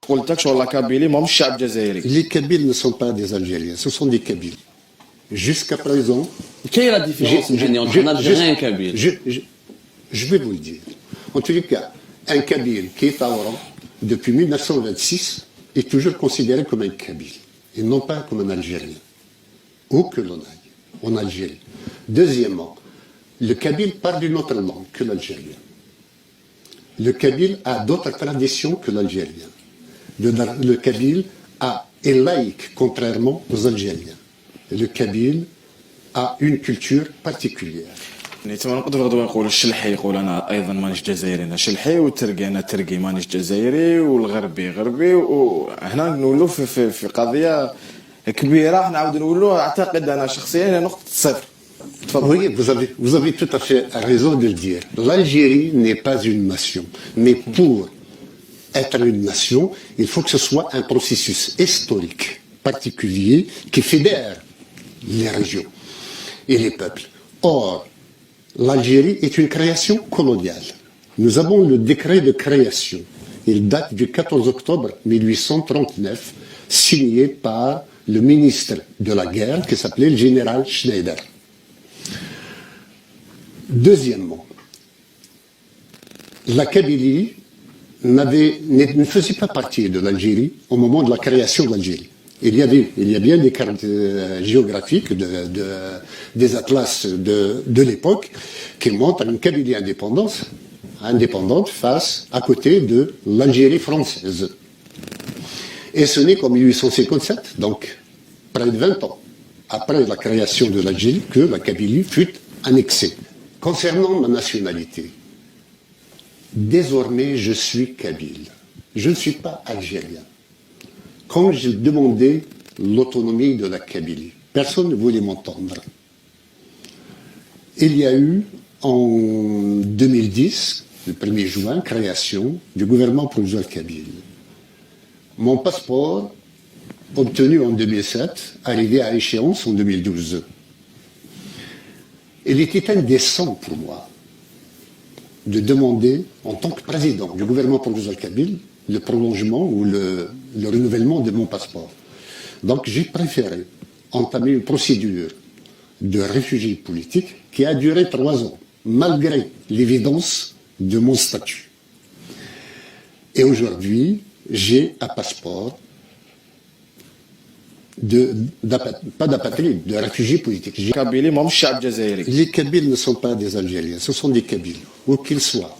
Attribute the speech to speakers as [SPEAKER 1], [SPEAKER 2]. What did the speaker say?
[SPEAKER 1] قلت لك شغل كابيلي ماهمش شعب جزائري.
[SPEAKER 2] Les Kabyles ne sont pas des Algériens, ce sont des Kabyles. Jusqu'à présent,
[SPEAKER 3] Quelle est la différence entre un Algérien et un Kabyle?
[SPEAKER 2] Je vais vous le dire. En tous les cas, un Kabyle qui est à Oran depuis 1926 est toujours considéré comme un Kabyle et non pas comme un Algérien. Où que l'on aille, en Algérie. Deuxièmement, le Kabyle parle d'une autre langue que l'algérien. Le Kabyle a d'autres traditions que l'algérien. Le Kabyle est laïque, contrairement aux Algériens. Le Kabyle a une culture particulière.
[SPEAKER 1] يعني تما نقدروا غدوه نقولوا الشلحي يقول انا ايضا مانيش جزائري انا شلحي، والتركي انا تركي مانيش جزائري، والغربي غربي، وهنا نولوا في قضيه كبيره نعاود نقولوا اعتقد انا شخصيا نقطه صفر.
[SPEAKER 2] Oui, vous avez tout à fait raison de le dire. L'Algérie n'est pas une nation, mais pour être une nation, il faut que ce soit un processus historique particulier qui fédère les régions et les peuples. Or, l'Algérie est une création coloniale. Nous avons le décret de création. Il date du 14 octobre 1839, signé par le ministre de la guerre qui s'appelait le général Schneider. Deuxièmement, la Kabylie ne faisait pas partie de l'Algérie au moment de la création de l'Algérie. Il y a bien des cartes géographiques, des atlas de l'époque qui montrent une Kabylie indépendante face à côté de l'Algérie française. Et ce n'est qu'en 1857, donc près de 20 ans, après la création de l'Algérie, que la Kabylie fut annexée. Concernant ma nationalité, désormais je suis kabyle. Je ne suis pas algérien. Quand j'ai demandé l'autonomie de la Kabylie, personne ne voulait m'entendre. Il y a eu en 2010, le 1er juin, création du gouvernement provisoire kabyle. Mon passeport, obtenu en 2007, arrivé à échéance en 2012. Il était indécent pour moi de demander, en tant que président du gouvernement provisoire kabyle, le prolongement ou le renouvellement de mon passeport. Donc j'ai préféré entamer une procédure de réfugié politique qui a duré 3 ans, malgré l'évidence de mon statut. Et aujourd'hui, j'ai un passeport pas d'apatride, de réfugiés politiques.
[SPEAKER 1] كابيلي ماهمش شعب جزائري.
[SPEAKER 2] Les Kabyles ne sont pas des Algériens, ce sont des Kabyles, où qu'ils soient.